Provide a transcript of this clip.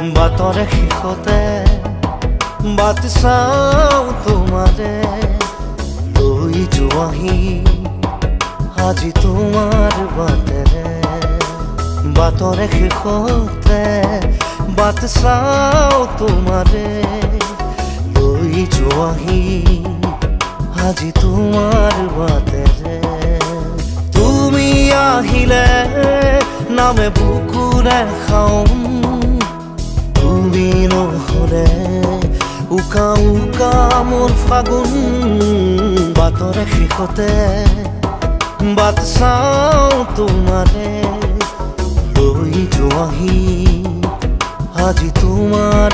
বাটৰে শেষতে but চাওঁ তোমাৰে লৈ যোৱাহি আজি তোমাৰ বাটেৰে বাটৰে শেষতে বাট চাওঁ তোমাৰে লৈ যোৱাহি আজি তোমাৰ বাটেৰে তুমি আহিলে নামে বুকুৰে খাওঁ তুমি নহ'লে উকা উকা মোৰ ফাগুন বাটৰে শেষতে বাট চাওঁ তোমাৰে লৈ যোৱাহি আজি তোমাৰ